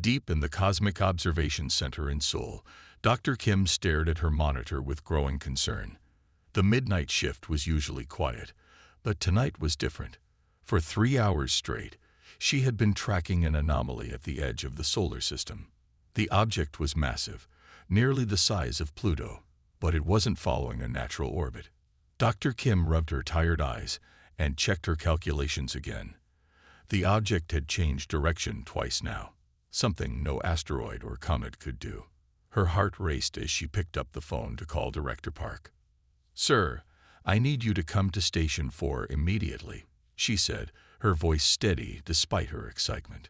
Deep in the Cosmic Observation Center in Seoul, Dr. Kim stared at her monitor with growing concern. The midnight shift was usually quiet, but tonight was different. For 3 hours straight, she had been tracking an anomaly at the edge of the solar system. The object was massive, nearly the size of Pluto, but it wasn't following a natural orbit. Dr. Kim rubbed her tired eyes and checked her calculations again. The object had changed direction twice now, something no asteroid or comet could do. Her heart raced as she picked up the phone to call Director Park. "Sir, I need you to come to Station 4 immediately," she said, her voice steady despite her excitement.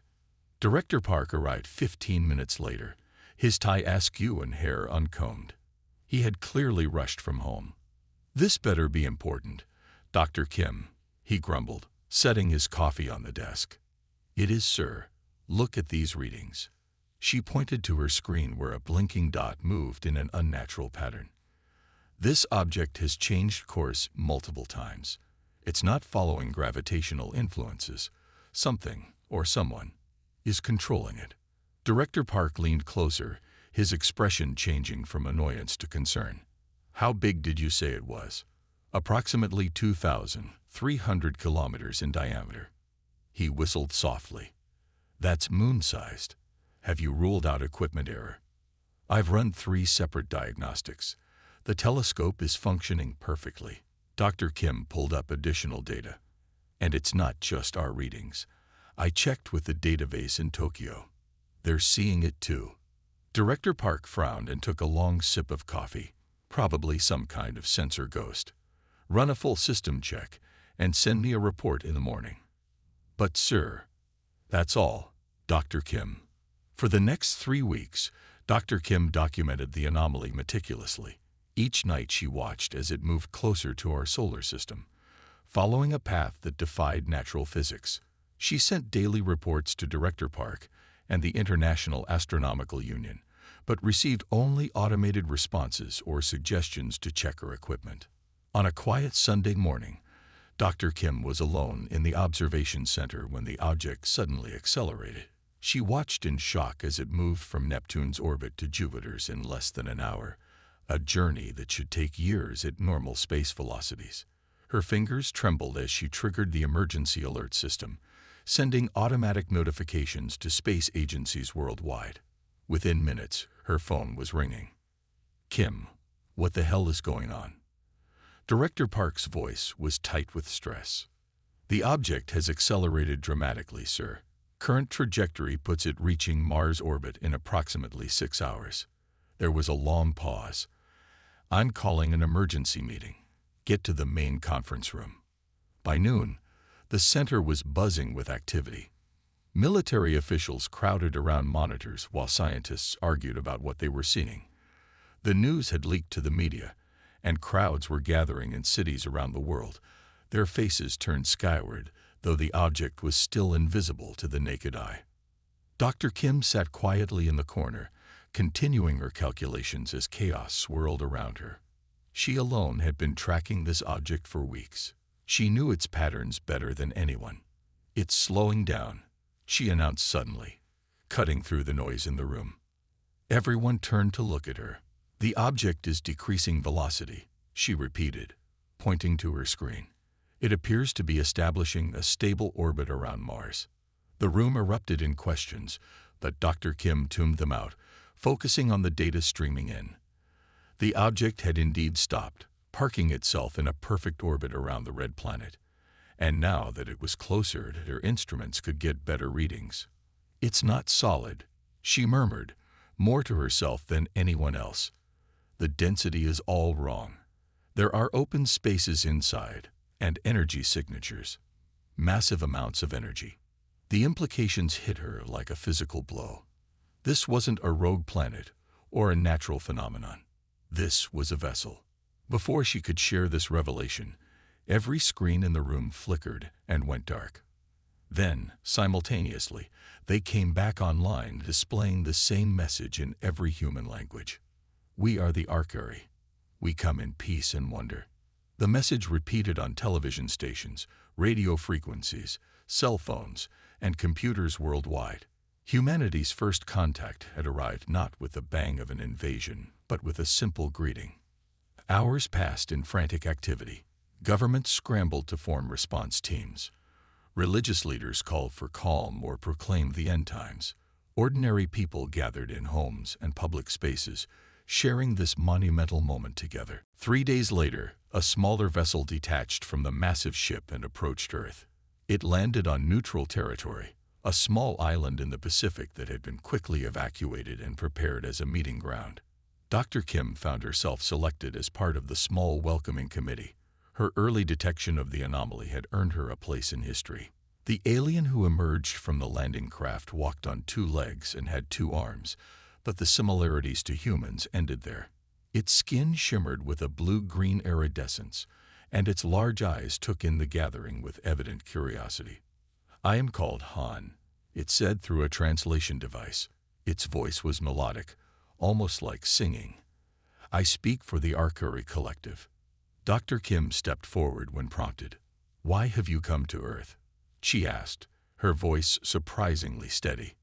Director Park arrived 15 minutes later, his tie askew and hair uncombed. He had clearly rushed from home. "This better be important, Dr. Kim," he grumbled, setting his coffee on the desk. "It is, sir. Look at these readings." She pointed to her screen where a blinking dot moved in an unnatural pattern. "This object has changed course multiple times. It's not following gravitational influences. Something, or someone, is controlling it." Director Park leaned closer, his expression changing from annoyance to concern. "How big did you say it was?" "Approximately 2,300 kilometers in diameter." He whistled softly. "That's moon-sized. Have you ruled out equipment error?" "I've run 3 separate diagnostics. The telescope is functioning perfectly." Dr. Kim pulled up additional data. "And it's not just our readings. I checked with the database in Tokyo. They're seeing it too." Director Park frowned and took a long sip of coffee. "Probably some kind of sensor ghost. Run a full system check and send me a report in the morning." "But sir..." "That's all, Dr. Kim." For the next 3 weeks, Dr. Kim documented the anomaly meticulously. Each night she watched as it moved closer to our solar system, following a path that defied natural physics. She sent daily reports to Director Park and the International Astronomical Union, but received only automated responses or suggestions to check her equipment. On a quiet Sunday morning, Dr. Kim was alone in the observation center when the object suddenly accelerated. She watched in shock as it moved from Neptune's orbit to Jupiter's in less than an hour, a journey that should take years at normal space velocities. Her fingers trembled as she triggered the emergency alert system, sending automatic notifications to space agencies worldwide. Within minutes, her phone was ringing. "Kim, what the hell is going on?" Director Park's voice was tight with stress. "The object has accelerated dramatically, sir. Current trajectory puts it reaching Mars orbit in approximately 6 hours." There was a long pause. "I'm calling an emergency meeting. Get to the main conference room." By noon, the center was buzzing with activity. Military officials crowded around monitors while scientists argued about what they were seeing. The news had leaked to the media, and crowds were gathering in cities around the world, their faces turned skyward, though the object was still invisible to the naked eye. Dr. Kim sat quietly in the corner, continuing her calculations as chaos swirled around her. She alone had been tracking this object for weeks. She knew its patterns better than anyone. "It's slowing down," she announced suddenly, cutting through the noise in the room. Everyone turned to look at her. "The object is decreasing velocity," she repeated, pointing to her screen. "It appears to be establishing a stable orbit around Mars." The room erupted in questions, but Dr. Kim tuned them out, focusing on the data streaming in. The object had indeed stopped, parking itself in a perfect orbit around the red planet. And now that it was closer, her instruments could get better readings. "It's not solid," she murmured, more to herself than anyone else. "The density is all wrong. There are open spaces inside, and energy signatures. Massive amounts of energy." The implications hit her like a physical blow. This wasn't a rogue planet or a natural phenomenon. This was a vessel. Before she could share this revelation, every screen in the room flickered and went dark. Then, simultaneously, they came back online, displaying the same message in every human language. "We are the Arcari. We come in peace and wonder." The message repeated on television stations, radio frequencies, cell phones, and computers worldwide. Humanity's first contact had arrived not with the bang of an invasion, but with a simple greeting. Hours passed in frantic activity. Governments scrambled to form response teams. Religious leaders called for calm or proclaimed the end times. Ordinary people gathered in homes and public spaces, sharing this monumental moment together. 3 days later, a smaller vessel detached from the massive ship and approached Earth. It landed on neutral territory, a small island in the Pacific that had been quickly evacuated and prepared as a meeting ground. Dr. Kim found herself selected as part of the small welcoming committee. Her early detection of the anomaly had earned her a place in history. The alien who emerged from the landing craft walked on 2 legs and had 2 arms, but the similarities to humans ended there. Its skin shimmered with a blue-green iridescence, and its large eyes took in the gathering with evident curiosity. "I am called Han," it said through a translation device. Its voice was melodic, almost like singing. "I speak for the Arcuri Collective." Dr. Kim stepped forward when prompted. "Why have you come to Earth?" she asked, her voice surprisingly steady.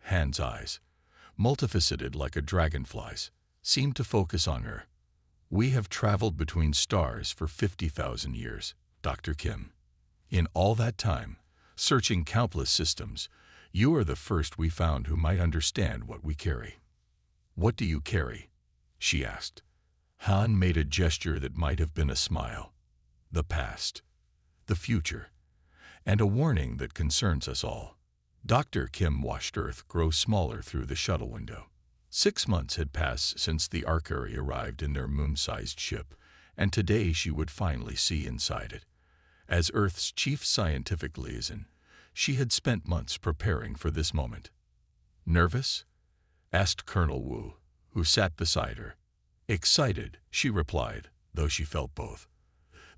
Han's eyes, multifaceted like a dragonfly's, seemed to focus on her. "We have traveled between stars for 50,000 years, Dr. Kim. In all that time, searching countless systems, you are the first we found who might understand what we carry." "What do you carry?" she asked. Han made a gesture that might have been a smile. "The past, the future, and a warning that concerns us all." Dr. Kim watched Earth grow smaller through the shuttle window. 6 months had passed since the Arcuri arrived in their moon-sized ship, and today she would finally see inside it. As Earth's chief scientific liaison, she had spent months preparing for this moment. "Nervous?" asked Colonel Wu, who sat beside her. "Excited," she replied, though she felt both.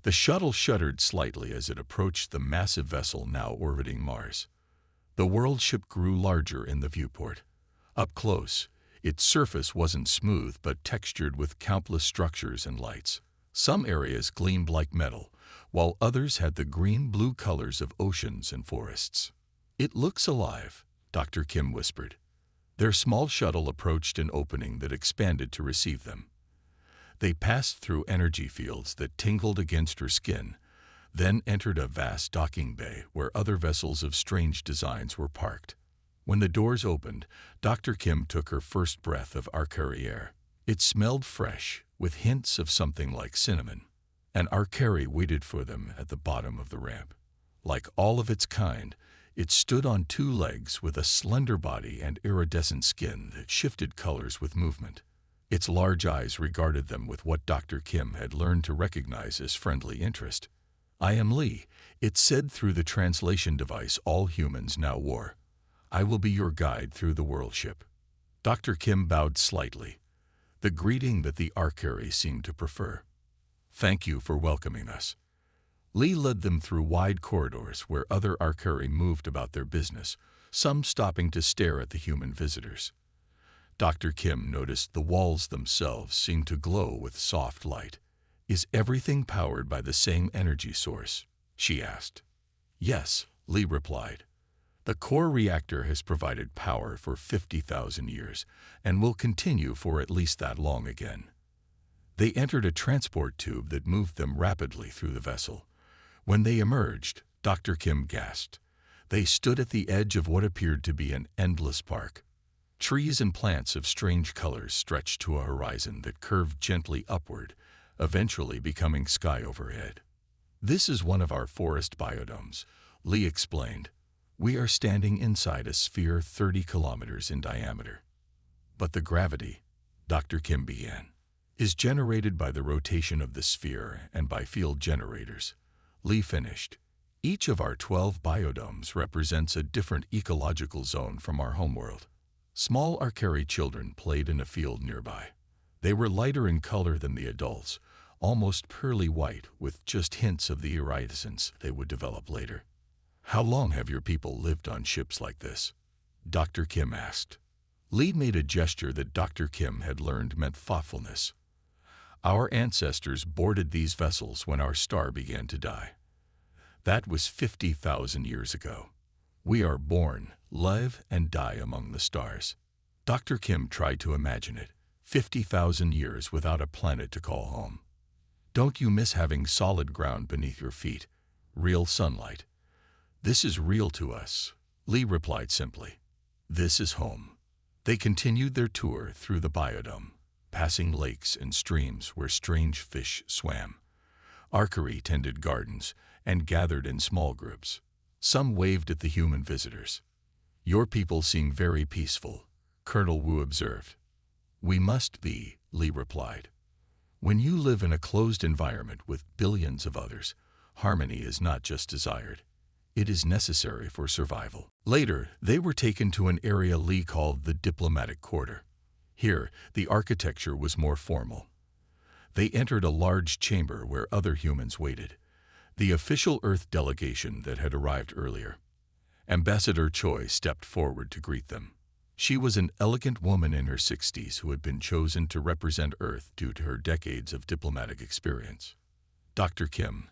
The shuttle shuddered slightly as it approached the massive vessel now orbiting Mars. The world ship grew larger in the viewport. Up close, its surface wasn't smooth but textured with countless structures and lights. Some areas gleamed like metal, while others had the green-blue colors of oceans and forests. "It looks alive," Dr. Kim whispered. Their small shuttle approached an opening that expanded to receive them. They passed through energy fields that tingled against her skin, then entered a vast docking bay where other vessels of strange designs were parked. When the doors opened, Dr. Kim took her first breath of Arcuri air. It smelled fresh, with hints of something like cinnamon. An Arcuri waited for them at the bottom of the ramp. Like all of its kind, it stood on 2 legs with a slender body and iridescent skin that shifted colors with movement. Its large eyes regarded them with what Dr. Kim had learned to recognize as friendly interest. "I am Lee," it said through the translation device all humans now wore. "I will be your guide through the world ship." Dr. Kim bowed slightly, the greeting that the Arcuri seemed to prefer. "Thank you for welcoming us." Lee led them through wide corridors where other Arcuri moved about their business, some stopping to stare at the human visitors. Dr. Kim noticed the walls themselves seemed to glow with soft light. "Is everything powered by the same energy source?" she asked. "Yes," Lee replied. "The core reactor has provided power for 50,000 years and will continue for at least that long again." They entered a transport tube that moved them rapidly through the vessel. When they emerged, Dr. Kim gasped. They stood at the edge of what appeared to be an endless park. Trees and plants of strange colors stretched to a horizon that curved gently upward, eventually becoming sky overhead. "This is one of our forest biodomes," Lee explained. "We are standing inside a sphere 30 kilometers in diameter." "But the gravity," Dr. Kim began, "is generated by the rotation of the sphere and by field generators," Lee finished. "Each of our 12 biodomes represents a different ecological zone from our homeworld." Small Arcuri children played in a field nearby. They were lighter in color than the adults, almost pearly white with just hints of the iridescence they would develop later. "How long have your people lived on ships like this?" Dr. Kim asked. Lee made a gesture that Dr. Kim had learned meant thoughtfulness. "Our ancestors boarded these vessels when our star began to die. That was 50,000 years ago. We are born, live and die among the stars. Dr. Kim tried to imagine it. 50,000 years without a planet to call home. Don't you miss having solid ground beneath your feet? Real sunlight. This is real to us, Lee replied simply. This is home. They continued their tour through the biodome, passing lakes and streams where strange fish swam. Archery tended gardens and gathered in small groups. Some waved at the human visitors. Your people seem very peaceful, Colonel Wu observed. We must be, Lee replied. When you live in a closed environment with billions of others, harmony is not just desired. It is necessary for survival. Later, they were taken to an area Lee called the diplomatic quarter. Here, the architecture was more formal. They entered a large chamber where other humans waited, the official Earth delegation that had arrived earlier. Ambassador Choi stepped forward to greet them. She was an elegant woman in her 60s who had been chosen to represent Earth due to her decades of diplomatic experience. Dr. Kim,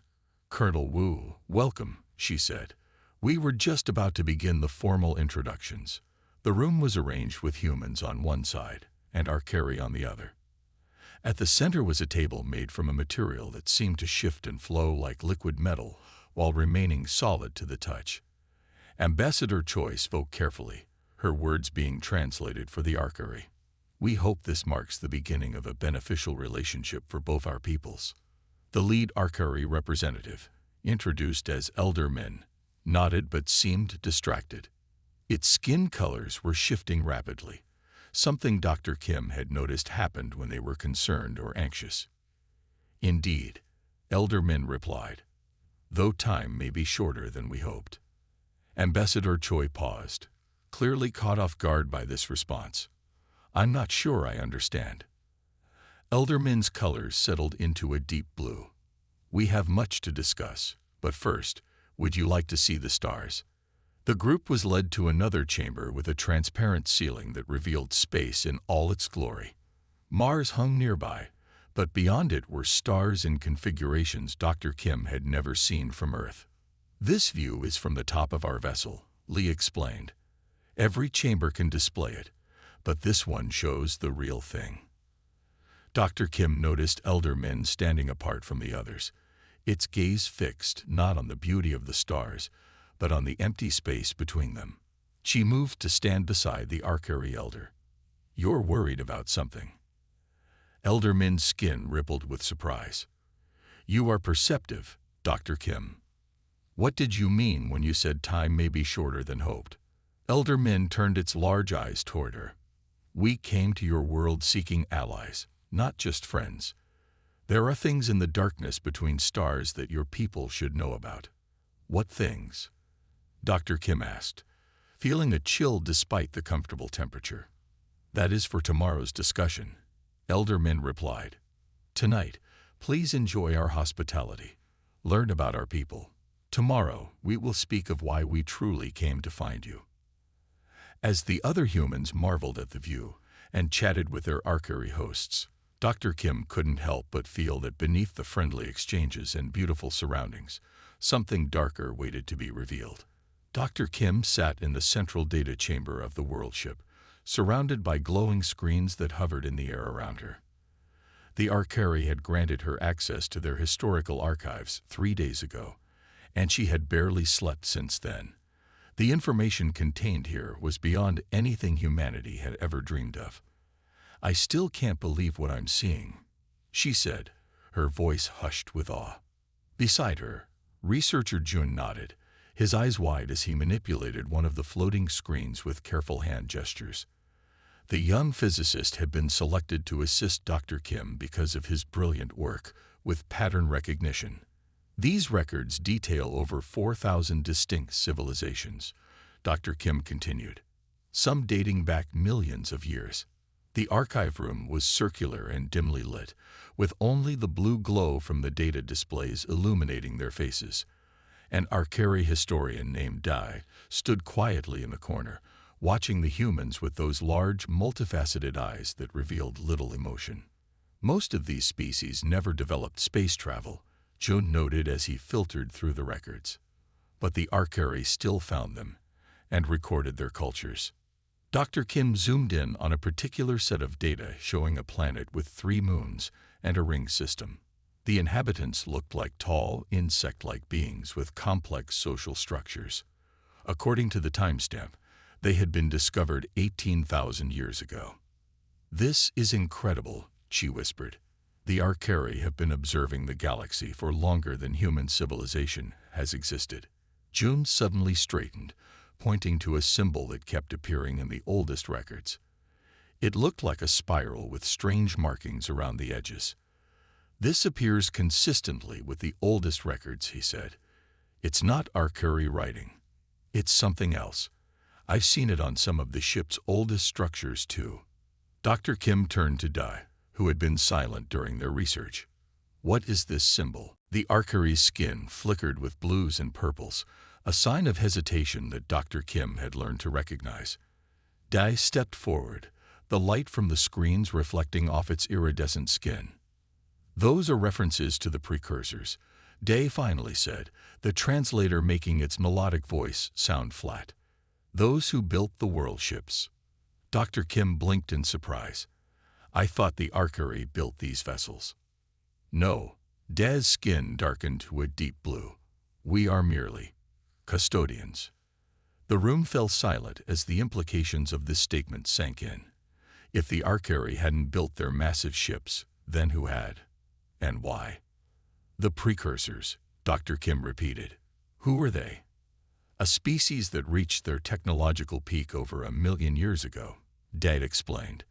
Colonel Wu, welcome, she said. We were just about to begin the formal introductions. The room was arranged with humans on one side and Arcari on the other. At the center was a table made from a material that seemed to shift and flow like liquid metal while remaining solid to the touch. Ambassador Choi spoke carefully, her words being translated for the Arcari. We hope this marks the beginning of a beneficial relationship for both our peoples. The lead Arcari representative, introduced as Elder Min, nodded but seemed distracted. Its skin colors were shifting rapidly, something Dr. Kim had noticed happened when they were concerned or anxious. Indeed, Elder Min replied, though time may be shorter than we hoped. Ambassador Choi paused, clearly caught off guard by this response. I'm not sure I understand. Elder Min's colors settled into a deep blue. We have much to discuss, but first, would you like to see the stars? The group was led to another chamber with a transparent ceiling that revealed space in all its glory. Mars hung nearby, but beyond it were stars in configurations Dr. Kim had never seen from Earth. This view is from the top of our vessel, Lee explained. Every chamber can display it, but this one shows the real thing. Dr. Kim noticed Elder Min standing apart from the others, its gaze fixed not on the beauty of the stars, but on the empty space between them. She moved to stand beside the Arcari elder. You're worried about something. Elder Min's skin rippled with surprise. You are perceptive, Dr. Kim. What did you mean when you said time may be shorter than hoped? Elder Min turned its large eyes toward her. We came to your world seeking allies, not just friends. There are things in the darkness between stars that your people should know about. What things? Dr. Kim asked, feeling a chill despite the comfortable temperature. That is for tomorrow's discussion, Elder Min replied. Tonight, please enjoy our hospitality. Learn about our people. Tomorrow, we will speak of why we truly came to find you. As the other humans marveled at the view and chatted with their Arcari hosts, Dr. Kim couldn't help but feel that beneath the friendly exchanges and beautiful surroundings, something darker waited to be revealed. Dr. Kim sat in the central data chamber of the world ship, surrounded by glowing screens that hovered in the air around her. The Arcari had granted her access to their historical archives 3 days ago, and she had barely slept since then. The information contained here was beyond anything humanity had ever dreamed of. I still can't believe what I'm seeing, she said, her voice hushed with awe. Beside her, researcher Jun nodded, his eyes wide as he manipulated one of the floating screens with careful hand gestures. The young physicist had been selected to assist Dr. Kim because of his brilliant work with pattern recognition. These records detail over 4,000 distinct civilizations, Dr. Kim continued, some dating back millions of years. The archive room was circular and dimly lit, with only the blue glow from the data displays illuminating their faces. An Arcari historian named Dai stood quietly in the corner, watching the humans with those large, multifaceted eyes that revealed little emotion. Most of these species never developed space travel, Jun noted as he filtered through the records. But the Arcari still found them, and recorded their cultures. Dr. Kim zoomed in on a particular set of data showing a planet with 3 moons and a ring system. The inhabitants looked like tall, insect-like beings with complex social structures. According to the timestamp, they had been discovered 18,000 years ago. "This is incredible," she whispered. "The Arcari have been observing the galaxy for longer than human civilization has existed." June suddenly straightened, pointing to a symbol that kept appearing in the oldest records. It looked like a spiral with strange markings around the edges. "This appears consistently with the oldest records," he said. "It's not Arcari writing. It's something else. I've seen it on some of the ship's oldest structures, too." Dr. Kim turned to Dai, who had been silent during their research. "What is this symbol?" The Arcari's skin flickered with blues and purples, a sign of hesitation that Dr. Kim had learned to recognize. Dai stepped forward, the light from the screens reflecting off its iridescent skin. "Those are references to the precursors," Dai finally said, the translator making its melodic voice sound flat. "Those who built the world ships." Dr. Kim blinked in surprise. "I thought the Arcari built these vessels." "No." Dai's skin darkened to a deep blue. "We are merely custodians." The room fell silent as the implications of this statement sank in. If the Arcari hadn't built their massive ships, then who had? And why? "The precursors," Dr. Kim repeated. "Who were they?" "A species that reached their technological peak over 1,000,000 years ago," Dai explained.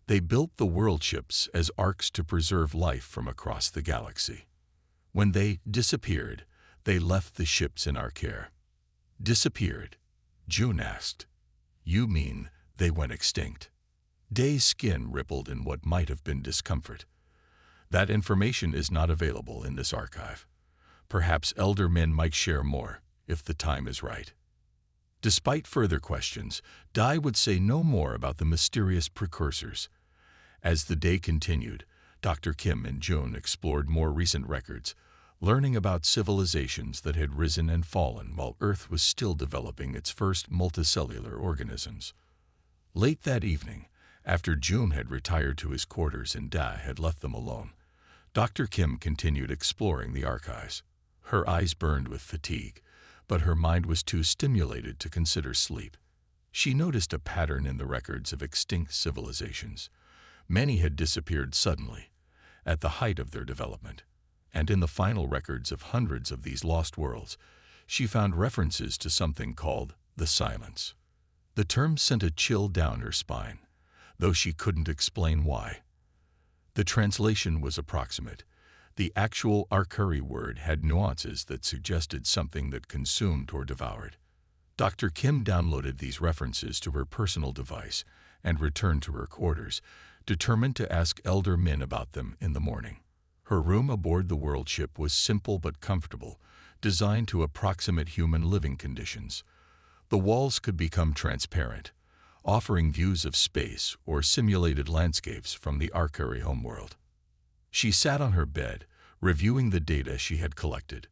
"They built the world ships as arcs to preserve life from across the galaxy. When they disappeared, they left the ships in our care." "Disappeared?" June asked. "You mean they went extinct?" Dai's skin rippled in what might have been discomfort. "That information is not available in this archive. Perhaps elder men might share more, if the time is right." Despite further questions, Dai would say no more about the mysterious precursors. As the day continued, Dr. Kim and June explored more recent records, learning about civilizations that had risen and fallen while Earth was still developing its first multicellular organisms. Late that evening, after June had retired to his quarters and Dai had left them alone, Dr. Kim continued exploring the archives. Her eyes burned with fatigue, but her mind was too stimulated to consider sleep. She noticed a pattern in the records of extinct civilizations. Many had disappeared suddenly, at the height of their development, and in the final records of hundreds of these lost worlds, she found references to something called the Silence. The term sent a chill down her spine, though she couldn't explain why. The translation was approximate. The actual Arcari word had nuances that suggested something that consumed or devoured. Dr. Kim downloaded these references to her personal device and returned to her quarters, determined to ask elder men about them in the morning. Her room aboard the world ship was simple but comfortable, designed to approximate human living conditions. The walls could become transparent, offering views of space or simulated landscapes from the Arcari homeworld. She sat on her bed, reviewing the data she had collected.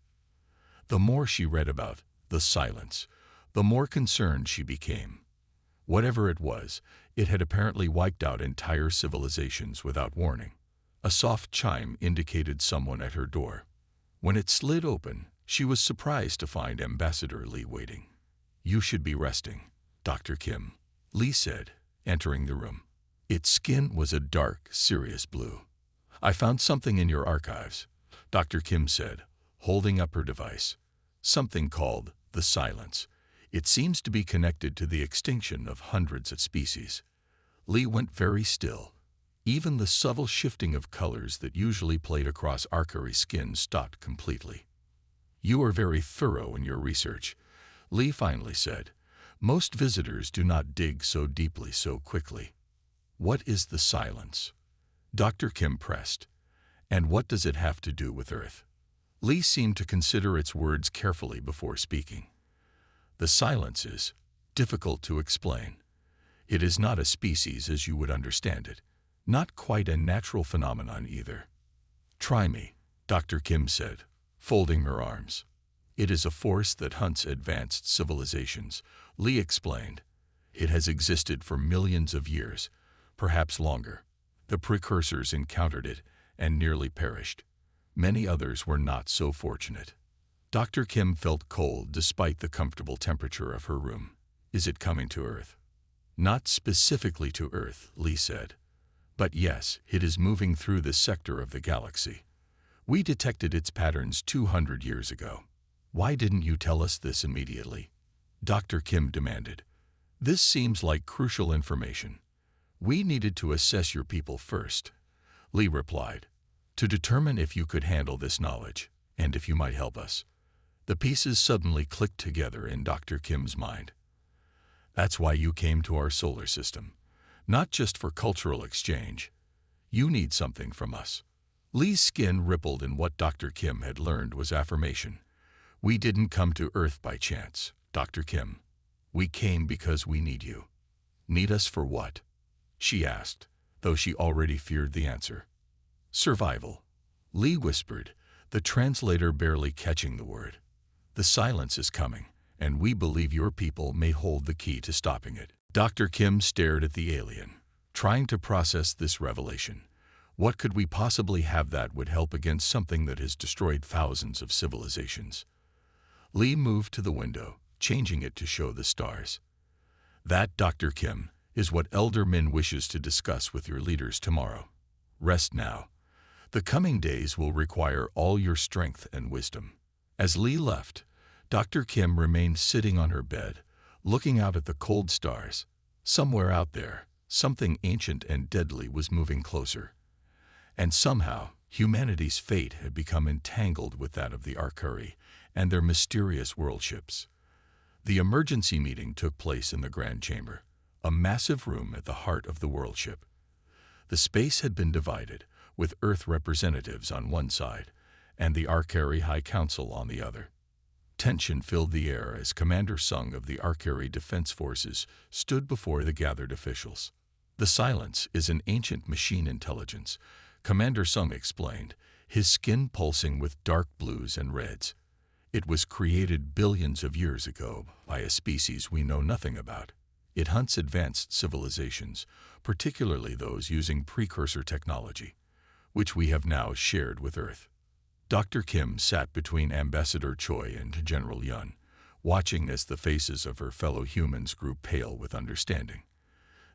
The more she read about the Silence, the more concerned she became. Whatever it was, it had apparently wiped out entire civilizations without warning. A soft chime indicated someone at her door. When it slid open, she was surprised to find Ambassador Lee waiting. "You should be resting, Dr. Kim," Lee said, entering the room. Its skin was a dark, serious blue. "I found something in your archives," Dr. Kim said, holding up her device. "Something called the Silence. It seems to be connected to the extinction of hundreds of species." Lee went very still. Even the subtle shifting of colors that usually played across Arcari skin stopped completely. "You are very thorough in your research," Lee finally said. "Most visitors do not dig so deeply so quickly." "What is the Silence?" Dr. Kim pressed. "And what does it have to do with Earth?" Lee seemed to consider its words carefully before speaking. "The Silence is difficult to explain. It is not a species as you would understand it. Not quite a natural phenomenon either." "Try me," Dr. Kim said, folding her arms. It is a force that hunts advanced civilizations, Lee explained. It has existed for millions of years, perhaps longer. The precursors encountered it and nearly perished. Many others were not so fortunate. Dr. Kim felt cold despite the comfortable temperature of her room. Is it coming to Earth? Not specifically to Earth, Lee said. But yes, it is moving through this sector of the galaxy. We detected its patterns 200 years ago. Why didn't you tell us this immediately? Dr. Kim demanded. This seems like crucial information. We needed to assess your people first, Lee replied, to determine if you could handle this knowledge and if you might help us. The pieces suddenly clicked together in Dr. Kim's mind. That's why you came to our solar system, not just for cultural exchange. You need something from us. Lee's skin rippled, and what Dr. Kim had learned was affirmation. We didn't come to Earth by chance, Dr. Kim. We came because we need you. Need us for what? She asked, though she already feared the answer. Survival, Lee whispered, the translator barely catching the word. The silence is coming, and we believe your people may hold the key to stopping it. Dr. Kim stared at the alien, trying to process this revelation. What could we possibly have that would help against something that has destroyed thousands of civilizations? Lee moved to the window, changing it to show the stars. That, Dr. Kim, is what Elder Min wishes to discuss with your leaders tomorrow. Rest now. The coming days will require all your strength and wisdom. As Lee left, Dr. Kim remained sitting on her bed, looking out at the cold stars. Somewhere out there, something ancient and deadly was moving closer. And somehow, humanity's fate had become entangled with that of the Arcuri and their mysterious world ships. The emergency meeting took place in the Grand Chamber, a massive room at the heart of the world ship. The space had been divided, with Earth representatives on one side and the Arcuri High Council on the other. Tension filled the air as Commander Sung of the Arcuri Defense Forces stood before the gathered officials. The silence is an ancient machine intelligence, Commander Sung explained, his skin pulsing with dark blues and reds. It was created billions of years ago by a species we know nothing about. It hunts advanced civilizations, particularly those using precursor technology, which we have now shared with Earth. Dr. Kim sat between Ambassador Choi and General Yun, watching as the faces of her fellow humans grew pale with understanding.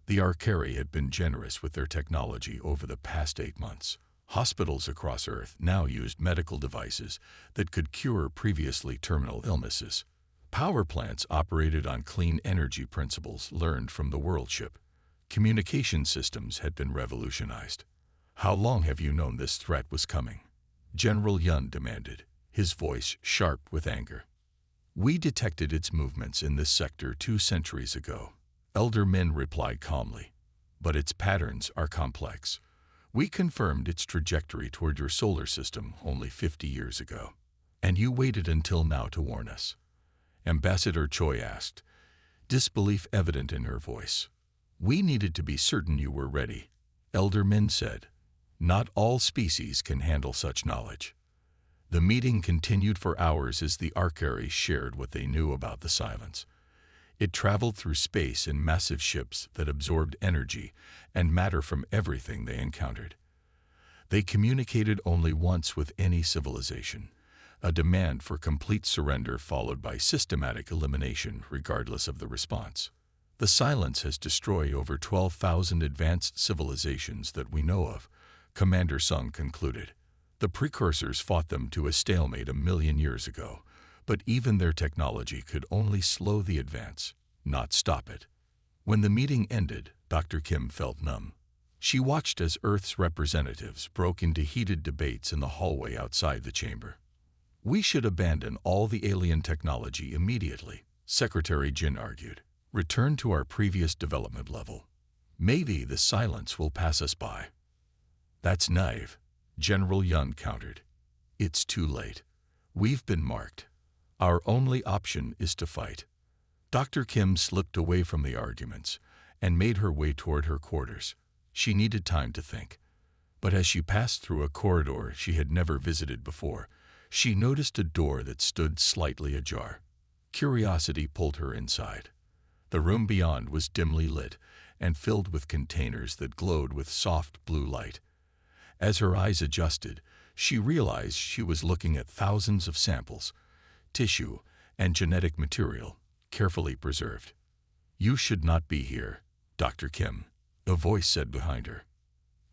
The Arcuri had been generous with their technology over the past 8 months. Hospitals across Earth now used medical devices that could cure previously terminal illnesses. Power plants operated on clean energy principles learned from the world ship. Communication systems had been revolutionized. How long have you known this threat was coming? General Yun demanded, his voice sharp with anger. We detected its movements in this sector 2 centuries ago, Elder Min replied calmly. But its patterns are complex. We confirmed its trajectory toward your solar system only 50 years ago. And you waited until now to warn us? Ambassador Choi asked, disbelief evident in her voice. We needed to be certain you were ready, Elder Min said. Not all species can handle such knowledge. The meeting continued for hours as the Arcuri shared what they knew about the silence. It traveled through space in massive ships that absorbed energy and matter from everything they encountered. They communicated only once with any civilization, a demand for complete surrender followed by systematic elimination regardless of the response. The silence has destroyed over 12,000 advanced civilizations that we know of, Commander Sung concluded. The precursors fought them to a stalemate 1 million years ago, but even their technology could only slow the advance, not stop it. When the meeting ended, Dr. Kim felt numb. She watched as Earth's representatives broke into heated debates in the hallway outside the chamber. We should abandon all the alien technology immediately, Secretary Jin argued. Return to our previous development level. Maybe the silence will pass us by. That's naive, General Yun countered. It's too late. We've been marked. Our only option is to fight. Dr. Kim slipped away from the arguments and made her way toward her quarters. She needed time to think. But as she passed through a corridor she had never visited before, She noticed a door that stood slightly ajar. Curiosity pulled her inside. The room beyond was dimly lit and filled with containers that glowed with soft blue light. As her eyes adjusted, she realized she was looking at thousands of samples, tissue, and genetic material, carefully preserved. "You should not be here, Dr. Kim," a voice said behind her.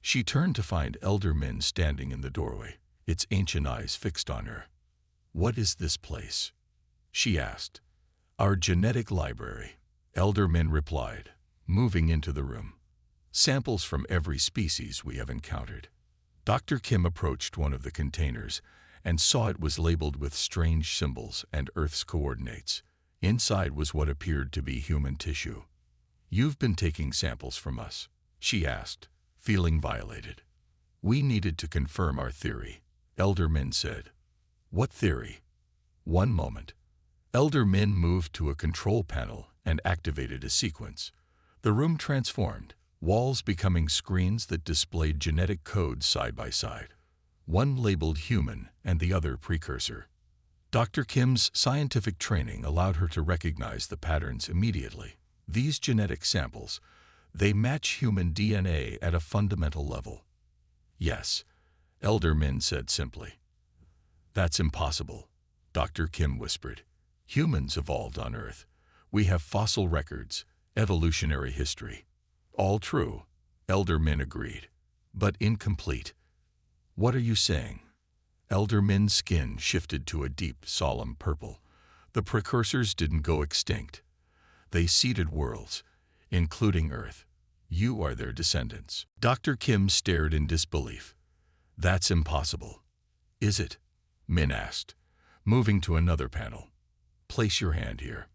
She turned to find Elder Min standing in the doorway, its ancient eyes fixed on her. "What is this place?" she asked. "Our genetic library," Elder Min replied, moving into the room. "Samples from every species we have encountered." Dr. Kim approached one of the containers and saw it was labeled with strange symbols and Earth's coordinates. Inside was what appeared to be human tissue. "You've been taking samples from us?" she asked, feeling violated. "We needed to confirm our theory," Elder Min said. "What theory?" "One moment." Elder Min moved to a control panel and activated a sequence. The room transformed, walls becoming screens that displayed genetic codes side by side, one labeled human and the other precursor. Dr. Kim's scientific training allowed her to recognize the patterns immediately. These genetic samples, they match human DNA at a fundamental level. "Yes," Elder Min said simply. "That's impossible," Dr. Kim whispered. "Humans evolved on Earth. We have fossil records, evolutionary history." "All true," Elder Min agreed, "but incomplete." "What are you saying?" Elder Min's skin shifted to a deep, solemn purple. "The precursors didn't go extinct. They seeded worlds, including Earth. You are their descendants." Dr. Kim stared in disbelief. "That's impossible." "Is it?" Min asked, moving to another panel. "Place your hand here."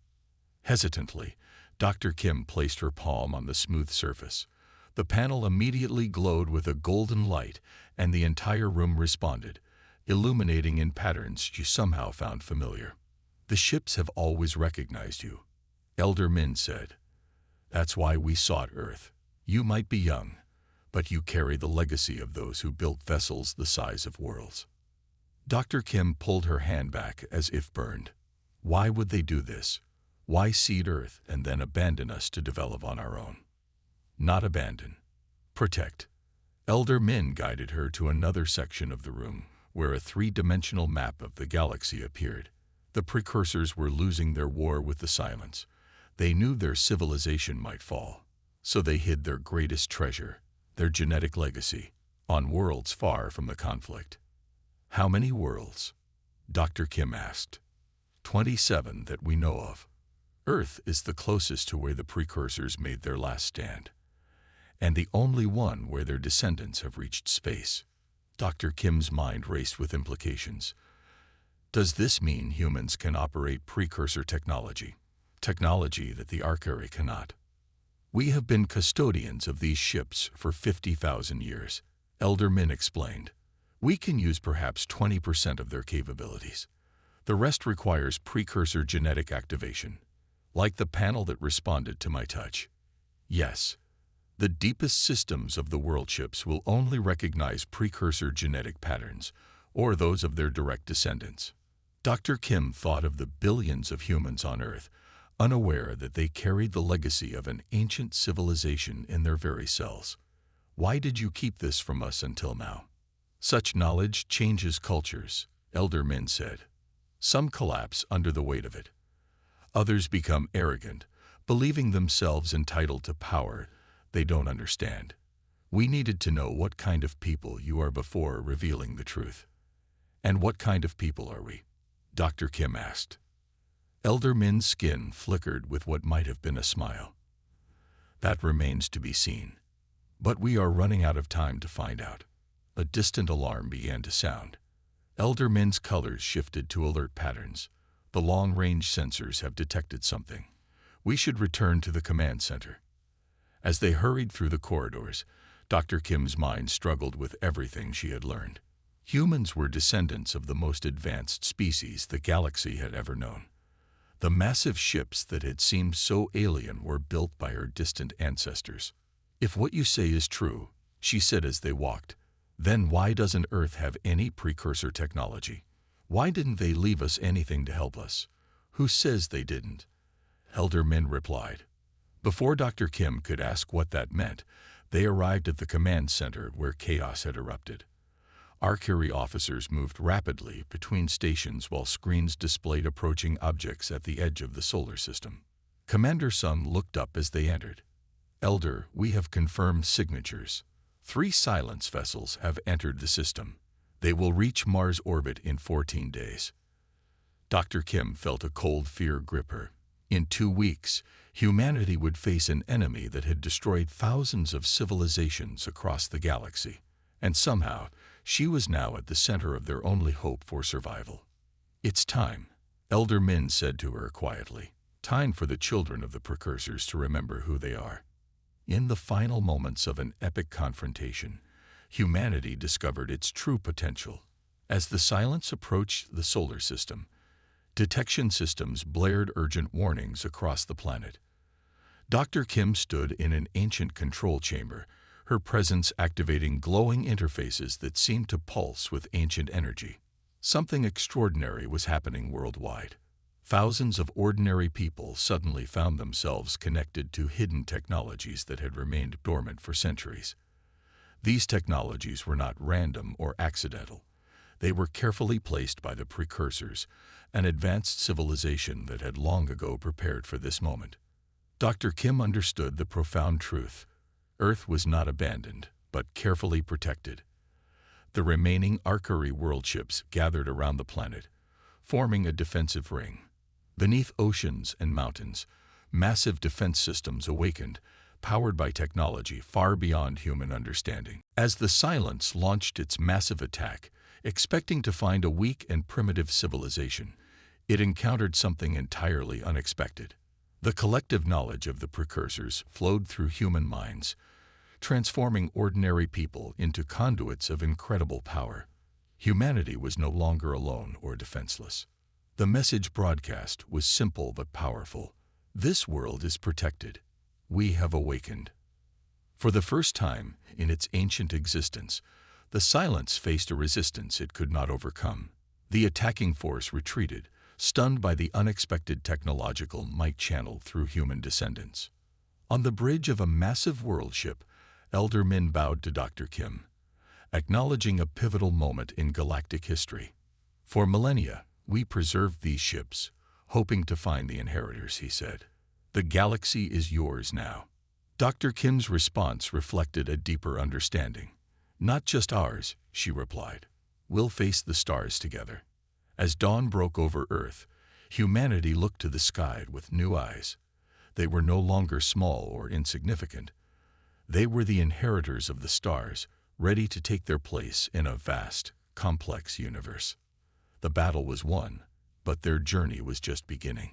Hesitantly, Dr. Kim placed her palm on the smooth surface. The panel immediately glowed with a golden light, and the entire room responded, illuminating in patterns she somehow found familiar. "The ships have always recognized you," Elder Min said. "That's why we sought Earth. You might be young, but you carry the legacy of those who built vessels the size of worlds." Dr. Kim pulled her hand back as if burned. "Why would they do this? Why seed Earth and then abandon us to develop on our own?" "Not abandon. Protect." Elder Min guided her to another section of the room, where a three-dimensional map of the galaxy appeared. The precursors were losing their war with the Silence. They knew their civilization might fall, so they hid their greatest treasure, their genetic legacy, on worlds far from the conflict. "How many worlds?" Dr. Kim asked. 27 that we know of. Earth is the closest to where the precursors made their last stand, and the only one where their descendants have reached space. Dr. Kim's mind raced with implications. Does this mean humans can operate precursor technology? Technology that the Archary cannot? "We have been custodians of these ships for 50,000 years, Elder Min explained. "We can use perhaps 20% of their capabilities. The rest requires precursor genetic activation, like the panel that responded to my touch. Yes, the deepest systems of the world ships will only recognize precursor genetic patterns, or those of their direct descendants." Dr. Kim thought of the billions of humans on Earth, unaware that they carried the legacy of an ancient civilization in their very cells. "Why did you keep this from us until now?" "Such knowledge changes cultures," Elder Min said. "Some collapse under the weight of it. Others become arrogant, believing themselves entitled to power they don't understand. We needed to know what kind of people you are before revealing the truth." "And what kind of people are we?" Dr. Kim asked. Elder Min's skin flickered with what might have been a smile. "That remains to be seen. But we are running out of time to find out." A distant alarm began to sound. Elder Min's colors shifted to alert patterns. "The long-range sensors have detected something. We should return to the command center." As they hurried through the corridors, Dr. Kim's mind struggled with everything she had learned. Humans were descendants of the most advanced species the galaxy had ever known. The massive ships that had seemed so alien were built by her distant ancestors. "If what you say is true," she said as they walked, "then why doesn't Earth have any precursor technology? Why didn't they leave us anything to help us? Who says they didn't? Elder Min replied. Before Dr. Kim could ask what that meant, they arrived at the command center where chaos had erupted. Archery officers moved rapidly between stations while screens displayed approaching objects at the edge of the solar system. Commander Sun looked up as they entered. Elder, we have confirmed signatures. 3 silence vessels have entered the system. They will reach Mars orbit in 14 days. Dr. Kim felt a cold fear grip her. In 2 weeks, humanity would face an enemy that had destroyed thousands of civilizations across the galaxy. And somehow, she was now at the center of their only hope for survival. It's time, Elder Min said to her quietly. Time for the children of the precursors to remember who they are. In the final moments of an epic confrontation, humanity discovered its true potential. As the silence approached the solar system, detection systems blared urgent warnings across the planet. Dr. Kim stood in an ancient control chamber, her presence activating glowing interfaces that seemed to pulse with ancient energy. Something extraordinary was happening worldwide. Thousands of ordinary people suddenly found themselves connected to hidden technologies that had remained dormant for centuries. These technologies were not random or accidental. They were carefully placed by the precursors, an advanced civilization that had long ago prepared for this moment. Dr. Kim understood the profound truth. Earth was not abandoned, but carefully protected. The remaining Archery world ships gathered around the planet, forming a defensive ring. Beneath oceans and mountains, massive defense systems awakened, powered by technology far beyond human understanding. As the Silence launched its massive attack, expecting to find a weak and primitive civilization, it encountered something entirely unexpected. The collective knowledge of the precursors flowed through human minds, transforming ordinary people into conduits of incredible power. Humanity was no longer alone or defenseless. The message broadcast was simple but powerful. This world is protected. We have awakened. For the first time in its ancient existence, the Silence faced a resistance it could not overcome. The attacking force retreated, stunned by the unexpected technological might channeled through human descendants. On the bridge of a massive world ship, Elder Min bowed to Dr. Kim, acknowledging a pivotal moment in galactic history. For millennia, we preserved these ships, hoping to find the inheritors, he said. The galaxy is yours now. Dr. Kim's response reflected a deeper understanding. Not just ours, she replied. We'll face the stars together. As dawn broke over Earth, humanity looked to the sky with new eyes. They were no longer small or insignificant. They were the inheritors of the stars, ready to take their place in a vast, complex universe. The battle was won, but their journey was just beginning.